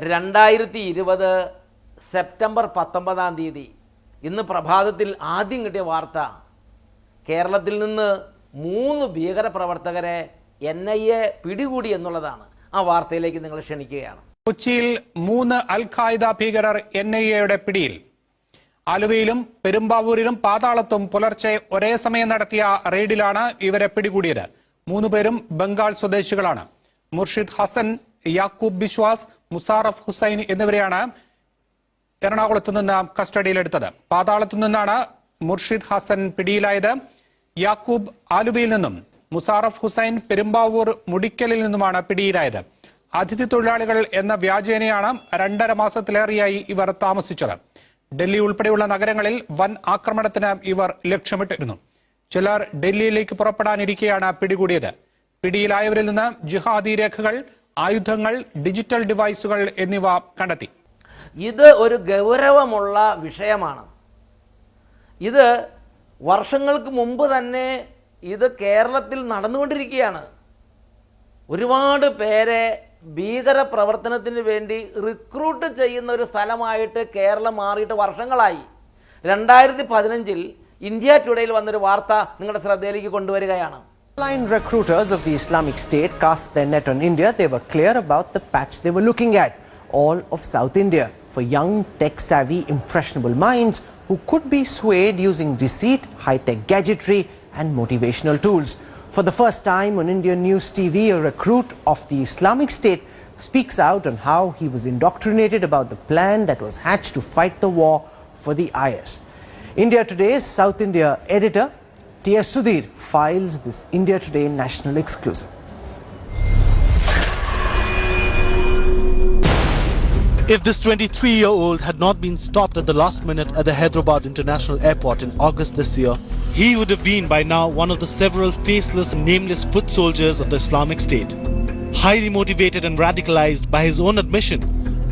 2020 September 19-ാം തീയതി ഇന്ന് പ്രഭാതത്തിൽ ആദ്യം കിട്ടിയ വാർത്ത, കേരളത്തിൽ നിന്ന് 3 ഭീകരപ്രവർത്തകരെ NIA പിടികൂടി എന്നുള്ളതാണ്. ആ വാർത്തയിലേക്ക് നിങ്ങൾ ക്ഷണിക്കുകയാണ്. കൊച്ചിയിൽ 3 അൽ-ഖായിദ ഭീകരർ NIAയുടെ പിടിയിൽ. ആലുവയിലും പെരുമ്പാവൂരിലും പാതാളത്തും പുലർച്ചെ ഒരേ സമയം നടത്തിയ റെയ്ഡിലാണ് ഇവരെ പിടികൂടിയത്. 3 പേരും ബംഗാൾ സ്വദേശികളാണ്. മുർഷിദ് ഹസൻ, യാക്കൂബ് ബിശ്വാസ്, മുസാറഫ് ഹുസൈൻ എന്നിവരെയാണ് എറണാകുളത്ത് നിന്ന് കസ്റ്റഡിയിലെടുത്തത്. പാതാളത്തു നിന്നാണ് മുർഷിദ് ഹസൻ പിടിയിലായത്. യാക്കൂബ് ആലുവയിൽ നിന്നും മുസാറഫ് ഹുസൈൻ പെരുമ്പാവൂർ മുടിക്കലിൽ നിന്നുമാണ് പിടിയിലായത്. അതിഥി തൊഴിലാളികൾ എന്ന വ്യാജേനയാണ് 2.5 മാസത്തിലേറെയായി ഇവർ താമസിച്ചത്. ഡൽഹി ഉൾപ്പെടെയുള്ള നഗരങ്ങളിൽ വൻ ആക്രമണത്തിന് ഇവർ ലക്ഷ്യമിട്ടിരുന്നു. ചിലർ ഡൽഹിയിലേക്ക് പുറപ്പെടാനിരിക്കെയാണ് പിടികൂടിയത്. പിടിയിലായവരിൽ നിന്ന് ജിഹാദി രേഖകൾ, ആയുധങ്ങൾ, ഡിജിറ്റൽ ഡിവൈസുകൾ എന്നിവ കണ്ടെത്തി. ഇത് ഒരു ഗൗരവമുള്ള വിഷയമാണ്. ഇത് വർഷങ്ങൾക്ക് മുമ്പ് തന്നെ ഇത് കേരളത്തിൽ നടന്നുകൊണ്ടിരിക്കുകയാണ്. ഒരുപാട് പേരെ ഭീകര പ്രവർത്തനത്തിന് വേണ്ടി റിക്രൂട്ട് ചെയ്യുന്ന ഒരു സ്ഥലമായിട്ട് കേരളം മാറിയിട്ട് വർഷങ്ങളായി. 2015-ൽ ഇന്ത്യ ടുഡേയിൽ വന്നൊരു വാർത്ത നിങ്ങളുടെ ശ്രദ്ധയിലേക്ക് കൊണ്ടുവരികയാണ്. Online recruiters of the Islamic State cast their net on India. They were clear about the patch they were looking at, all of South India, for young, tech-savvy, impressionable minds who could be swayed using deceit, high-tech gadgetry and motivational tools. For the first time on Indian News TV, a recruit of the Islamic State speaks out on how he was indoctrinated about the plan that was hatched to fight the war for the IS. India Today's South India editor T.S. Sudhir files this India Today national exclusive. If this 23-year-old had not been stopped at the last minute at the Hyderabad International Airport in August this year, he would have been by now one of the several faceless and nameless foot soldiers of the Islamic State. Highly motivated and radicalized by his own admission,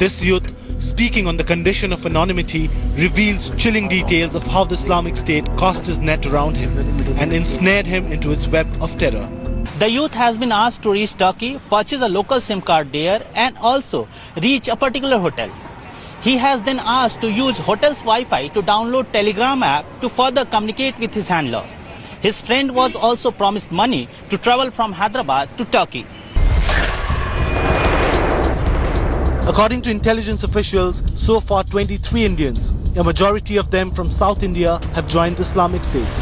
this youth, speaking on the condition of anonymity, reveals chilling details of how the Islamic State cast his net around him and ensnared him into its web of terror. The youth has been asked to reach Turkey, purchase a local SIM card there and also reach a particular hotel. He has then asked to use hotel's Wi-Fi to download Telegram app to further communicate with his handler. His friend was also promised money to travel from Hyderabad to Turkey. According to intelligence officials, so far 23 Indians, a majority of them from South India, have joined the Islamic State.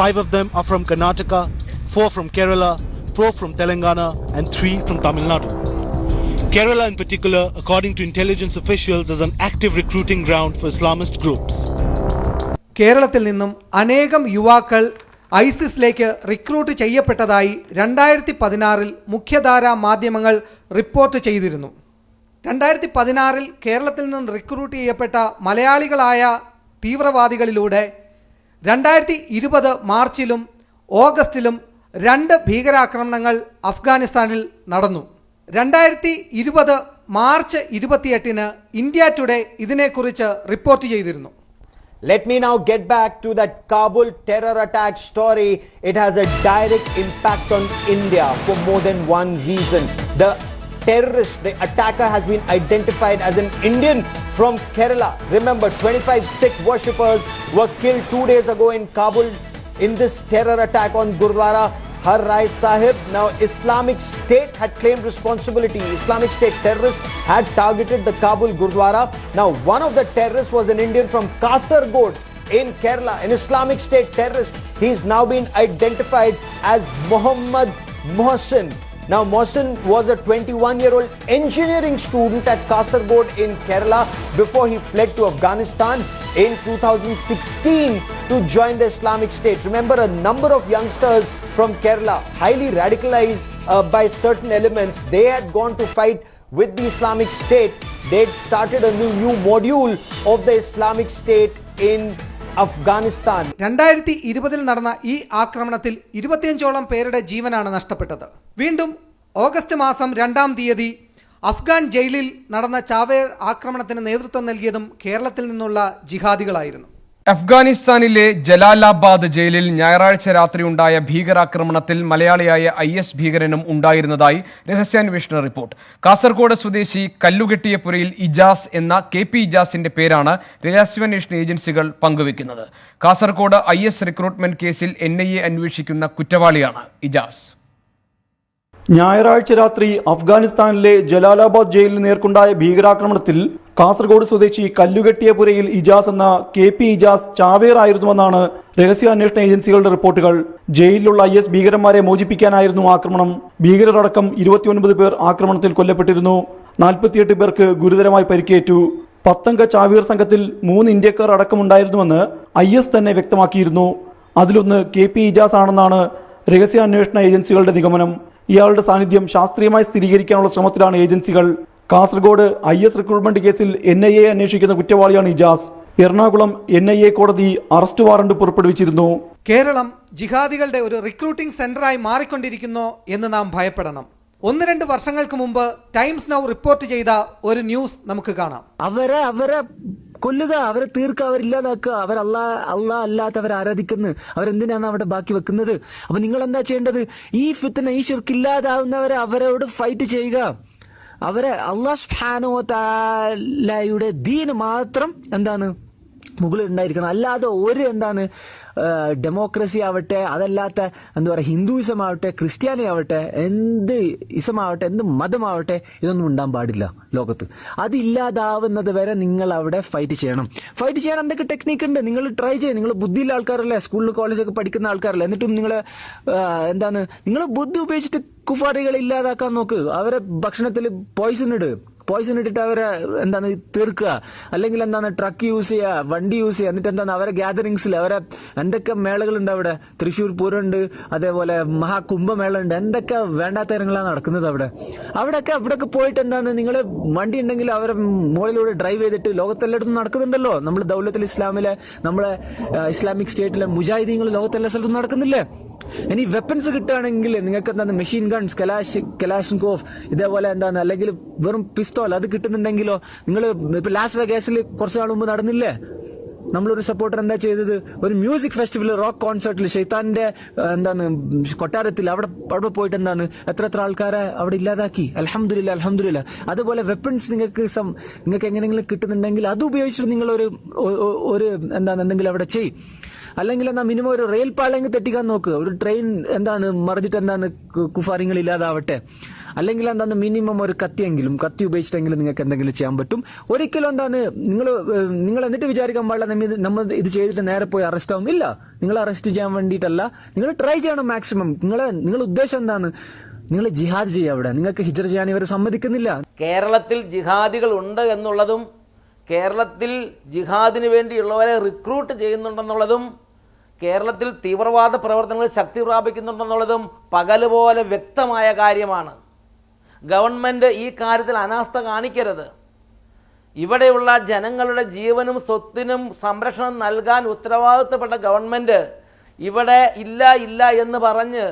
5 of them are from Karnataka, 4 from Kerala, 4 from Telangana and 3 from Tamil Nadu. Kerala in particular, according to intelligence officials, is an active recruiting ground for Islamist groups. കേരളത്തിൽ നിന്നും അനേകം യുവാക്കൾ ഐസിസിലേക്ക് recruit ചെയ്യപ്പെട്ടതായി 2016-ൽ മുഖ്യധാരാ മാധ്യമങ്ങൾ report ചെയ്തിരുന്നു. 2016-ൽ കേരളത്തിൽ നിന്ന് recruit ചെയ്യപ്പെട്ട മലയാളികളായ തീവ്രവാദികളിലൂടെ 2020 മാർച്ചിലും ഓഗസ്റ്റിലും 2 ഭീകരാക്രമണങ്ങൾ അഫ്ഗാനിസ്ഥാനിൽ നടന്നു. 2020 മാർച്ച് 28-ന് ഇന്ത്യ ടുഡേ ഇതിനെക്കുറിച്ച് റിപ്പോർട്ട് ചെയ്തിരുന്നു. Let me now get back to that Kabul terror attack story. It has a direct impact on India for more than one reason. The terrorist, the attacker, has been identified as an Indian from Kerala. Remember, 25 Sikh worshippers were killed 2 days ago in Kabul in this terror attack on Gurdwara Har Rai Sahib. Now, Islamic State had claimed responsibility. Islamic State terrorists had targeted the Kabul Gurdwara. Now, one of the terrorists was an Indian from Kasargod in Kerala, an Islamic State terrorist. He's now been identified as Muhammad Mohsin. Now, Mohsin was a 21-year-old engineering student at Kasargod in Kerala before he fled to Afghanistan in 2016 to join the Islamic State. Remember, a number of youngsters from Kerala, highly radicalized by certain elements, they had gone to fight with the Islamic State. They started a new module of the Islamic State in Afghanistan. 2020-ൽ നടന്ന ഈ ആക്രമണത്തിൽ 25ഓളം പേരുടെ ജീവനാണ് നഷ്ടപ്പെട്ടത്. വീണ്ടും August മാസം 2-ാം തീയതി അഫ്ഗാൻ ജയിലിൽ നടന്ന ചാവേർ ആക്രമണത്തിന് നേതൃത്വം നൽകിയതും കേരളത്തിൽ നിന്നുള്ള ജിഹാദികളായിരുന്നു. അഫ്ഗാനിസ്ഥാനിലെ ജലാലാബാദ് ജയിലിൽ ഞായറാഴ്ച രാത്രിയുണ്ടായ ഭീകരാക്രമണത്തിൽ മലയാളിയായ IS ഭീകരനും ഉണ്ടായിരുന്നതായി രഹസ്യാന്വേഷണ റിപ്പോർട്ട്. കാസർഗോഡ് സ്വദേശി കല്ലുകെട്ടിയപുരയിൽ ഇജാസ് എന്ന KP ഇജാസിന്റെ പേരാണ് രഹസ്യാന്വേഷണ ഏജൻസികൾ പങ്കുവെക്കുന്നത്. കാസർഗോഡ് IS റിക്രൂട്ട്മെന്റ് കേസിൽ NIA അന്വേഷിക്കുന്ന കുറ്റവാളിയാണ് ഇജാസ്. ഞായറാഴ്ച രാത്രി അഫ്ഗാനിസ്ഥാനിലെ ജലാലാബാദ് ജയിലിന് നേർക്കുണ്ടായ ഭീകരാക്രമണത്തിൽ കാസർഗോഡ് സ്വദേശി കല്ലുകെട്ടിയപുരയിൽ ഇജാസ് എന്ന KP ഇജാസ് ചാവേറായിരുന്നുവെന്നാണ് രഹസ്യാന്വേഷണ ഏജൻസികളുടെ റിപ്പോർട്ടുകൾ. ജയിലിലുള്ള IS ഭീകരന്മാരെ മോചിപ്പിക്കാനായിരുന്നു ആക്രമണം. ഭീകരരടക്കം 29 പേർ ആക്രമണത്തിൽ കൊല്ലപ്പെട്ടിരുന്നു. 48 പേർക്ക് ഗുരുതരമായി പരിക്കേറ്റു. 10 അംഗ ചാവേർ സംഘത്തിൽ 3 ഇന്ത്യക്കാർ അടക്കമുണ്ടായിരുന്നുവെന്ന് IS തന്നെ വ്യക്തമാക്കിയിരുന്നു. അതിലൊന്ന് KP ഇജാസ് ആണെന്നാണ് രഹസ്യാന്വേഷണ ഏജൻസികളുടെ നിഗമനം. ഇയാളുടെ സാന്നിധ്യം ശാസ്ത്രീയമായി സ്ഥിരീകരിക്കാനുള്ള ശ്രമത്തിലാണ് ഏജൻസികൾ. കാസർഗോഡ് IS റിക്രൂട്ട്മെന്റ് കേസിൽ NIA അന്വേഷിക്കുന്ന കുറ്റവാളിയാണ് ഇജാസ്. എറണാകുളം NIA കോടതി അറസ്റ്റ് വാറണ്ട് പുറപ്പെടുവിച്ചിരുന്നു. കേരളം ജിഹാദികളുടെ ഒരു റിക്രൂട്ടിംഗ് സെന്ററായി മാറിക്കൊണ്ടിരിക്കുന്നു എന്ന് നാം ഭയപ്പെടണം. 1-2 വർഷങ്ങൾക്ക് മുമ്പ് ടൈംസ് നൗ റിപ്പോർട്ട് ചെയ്ത ഒരു ന്യൂസ് നമുക്ക് കാണാം. അവരെ കൊല്ലുക, അവരെ തീർക്കുക, അവരില്ലാതാക്കുക, അവർ അല്ലാ അല്ലാത്തവരെ ആരാധിക്കുന്നു, അവരെന്തിനാണ് അവിടെ ബാക്കി വെക്കുന്നത്? അപ്പൊ നിങ്ങൾ എന്താ ചെയ്യേണ്ടത്? ഈ ഫിത്ന, ഈ ശിർക്ക് ഇല്ലാതാവുന്നവരെ അവരോട് ഫൈറ്റ് ചെയ്യുക. അവരെ അല്ലാഹു സുബ്ഹാനഹു വ തആലയുടെ ദീന് മാത്രം മുകളിൽ ഉണ്ടായിരിക്കണം. അല്ലാതെ ഡെമോക്രസി ആവട്ടെ, അതല്ലാത്ത ഹിന്ദുയിസം ആവട്ടെ, ക്രിസ്ത്യാനി ആവട്ടെ, എന്ത് ഇസമാവട്ടെ, എന്ത് മതമാവട്ടെ, ഇതൊന്നും ഉണ്ടാകാൻ പാടില്ല ലോകത്ത്. അതില്ലാതാവുന്നത് വരെ നിങ്ങൾ അവിടെ ഫൈറ്റ് ചെയ്യണം. ഫൈറ്റ് ചെയ്യാൻ എന്തൊക്കെ ടെക്നിക്ക് ഉണ്ട്, നിങ്ങൾ ട്രൈ ചെയ്യും. നിങ്ങൾ ബുദ്ധിയുള്ള ആൾക്കാരല്ലേ, സ്കൂളിൽ കോളേജൊക്കെ പഠിക്കുന്ന ആൾക്കാരല്ലേ, എന്നിട്ടും നിങ്ങൾ ബുദ്ധി ഉപയോഗിച്ചിട്ട് കുഫാറികളെ ഇല്ലാതാക്കാൻ നോക്ക്. അവരെ ഭക്ഷണത്തിൽ പോയിസൺ ഇട്ടിട്ട് അവരെ തീർക്കുക. അല്ലെങ്കിൽ ട്രക്ക് യൂസ് ചെയ്യുക, വണ്ടി യൂസ് ചെയ്യുക. എന്നിട്ട് അവരെ ഗ്യാതറിങ്സിൽ അവരെ എന്തൊക്കെ മേളകളുണ്ട് അവിടെ. തൃശ്ശൂർ പൂരമുണ്ട്, അതേപോലെ മഹാകുംഭമേള ഉണ്ട്. എന്തൊക്കെ വേണ്ടാത്ത കാര്യങ്ങളാണ് നടക്കുന്നത് അവിടെയൊക്കെ പോയിട്ട് നിങ്ങൾ വണ്ടി ഉണ്ടെങ്കിൽ അവരെ മുകളിലൂടെ ഡ്രൈവ് ചെയ്തിട്ട് ലോകത്തെല്ലായിടത്തും നടക്കുന്നുണ്ടല്ലോ. നമ്മൾ ദൗലത്തുൽ ഇസ്ലാമിലെ, നമ്മളെ ഇസ്ലാമിക് സ്റ്റേറ്റിലെ മുജാഹിദീങ്ങൾ ലോകത്തെല്ലാ സ്ഥലത്തും നടക്കുന്നില്ലേ? ഇനി വെപ്പൺസ് കിട്ടുകയാണെങ്കിൽ നിങ്ങൾക്ക് മെഷീൻ ഗൺസ്, കലാഷ്നിക്കോവ്, ഇതേപോലെ അല്ലെങ്കിൽ വെറും പിസ്റ്റോൾ അത് കിട്ടുന്നുണ്ടെങ്കിലോ, നിങ്ങൾ ഇപ്പൊ ലാസ് വെഗാസിൽ കുറച്ചു നാൾ മുമ്പ് നടന്നില്ലേ, നമ്മളൊരു സപ്പോർട്ടർ എന്താ ചെയ്തത്, ഒരു മ്യൂസിക് ഫെസ്റ്റിവൽ, റോക്ക് കോൺസേർട്ടിൽ ഷെയ്ത്താന്റെ കൊട്ടാരത്തിൽ അവിടെ പോയിട്ട് എത്ര ആൾക്കാരെ അവിടെ ഇല്ലാതാക്കി. അൽഹംദുലില്ലാ. അതുപോലെ വെപ്പൺസ് നിങ്ങൾക്ക് എങ്ങനെയെങ്കിലും കിട്ടുന്നുണ്ടെങ്കിൽ അത് ഉപയോഗിച്ചിട്ട് നിങ്ങൾ ഒരു എന്തെങ്കിലും അവിടെ ചെയ്യും. അല്ലെങ്കിൽ മിനിമം ഒരു റെയിൽ പാളയെങ്കിൽ തെറ്റിക്കാൻ നോക്കുക. ഒരു ട്രെയിൻ മറിഞ്ഞിട്ട് കുഫാരിങ്ങൾ ഇല്ലാതാവട്ടെ. അല്ലെങ്കിൽ മിനിമം ഒരു കത്തി ഉപയോഗിച്ചിട്ടെങ്കിലും നിങ്ങൾക്ക് എന്തെങ്കിലും ചെയ്യാൻ പറ്റും. ഒരിക്കലും നിങ്ങൾ എന്നിട്ട് വിചാരിക്കാൻ പാടില്ല നമ്മൾ ഇത് ചെയ്തിട്ട് നേരെ പോയി അറസ്റ്റ് ആവും. ഇല്ല, നിങ്ങൾ അറസ്റ്റ് ചെയ്യാൻ വേണ്ടിയിട്ടല്ല, നിങ്ങൾ ട്രൈ ചെയ്യണം മാക്സിമം. നിങ്ങളുടെ ഉദ്ദേശം നിങ്ങൾ ജിഹാദ് ചെയ്യുക. അവിടെ നിങ്ങൾക്ക് ഹിജ്റ ചെയ്യാൻ ഇവർ സമ്മതിക്കുന്നില്ല. കേരളത്തിൽ ജിഹാദികൾ ഉണ്ട് എന്നുള്ളതും കേരളത്തിൽ ജിഹാദിന് വേണ്ടിയുള്ളവരെ റിക്രൂട്ട് ചെയ്യുന്നുണ്ടെന്നുള്ളതും കേരളത്തിൽ തീവ്രവാദ പ്രവർത്തനങ്ങൾ ശക്തി പ്രാപിക്കുന്നുണ്ടെന്നുള്ളതും പകലുപോലെ വ്യക്തമായ കാര്യമാണ്. ഗവൺമെൻറ് ഈ കാര്യത്തിൽ അനാസ്ഥ കാണിക്കരുത്. ഇവിടെയുള്ള ജനങ്ങളുടെ ജീവനും സ്വത്തിനും സംരക്ഷണം നൽകാൻ ഉത്തരവാദിത്തപ്പെട്ട ഗവൺമെൻറ് ഇവിടെ ഇല്ല എന്ന് പറഞ്ഞ്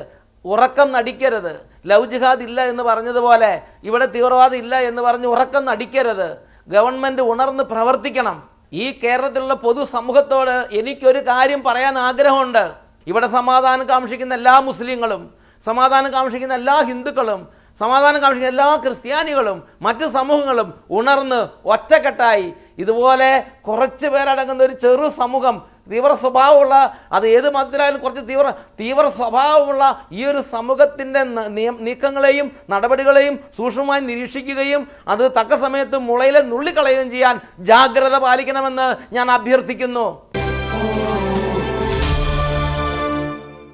ഉറക്കം നടിക്കരുത്. ലവ് ജിഹാദ് ഇല്ല എന്ന് പറഞ്ഞതുപോലെ ഇവിടെ തീവ്രവാദം ഇല്ല എന്ന് പറഞ്ഞ് ഉറക്കം നടിക്കരുത്. ഗവൺമെൻറ് ഉണർന്ന് പ്രവർത്തിക്കണം. ഈ കേരളത്തിലുള്ള പൊതുസമൂഹത്തോട് എനിക്കൊരു കാര്യം പറയാൻ ആഗ്രഹമുണ്ട്. ഇവിടെ സമാധാനം കാംക്ഷിക്കുന്ന എല്ലാ മുസ്ലിങ്ങളും, സമാധാനം കാംക്ഷിക്കുന്ന എല്ലാ ഹിന്ദുക്കളും, സമാധാനം കാംക്ഷിക്കുന്ന എല്ലാ ക്രിസ്ത്യാനികളും മറ്റു സമൂഹങ്ങളും ഉണർന്ന് ഒറ്റക്കെട്ടായി ഇതുപോലെ കുറച്ച് പേരടങ്ങുന്ന ഒരു ചെറു സമൂഹം, തീവ്ര സ്വഭാവമുള്ള, അത് ഏത് മതത്തിലായാലും കുറച്ച് തീവ്ര സ്വഭാവമുള്ള ഈ ഒരു സമൂഹത്തിൻ്റെ നീക്കങ്ങളെയും നടപടികളെയും സൂക്ഷ്മമായി നിരീക്ഷിക്കുകയും അത് തക്ക സമയത്ത് മുളയിലെ നുള്ളിക്കളയുകയും ചെയ്യാൻ ജാഗ്രത പാലിക്കണമെന്ന് ഞാൻ അഭ്യർത്ഥിക്കുന്നു.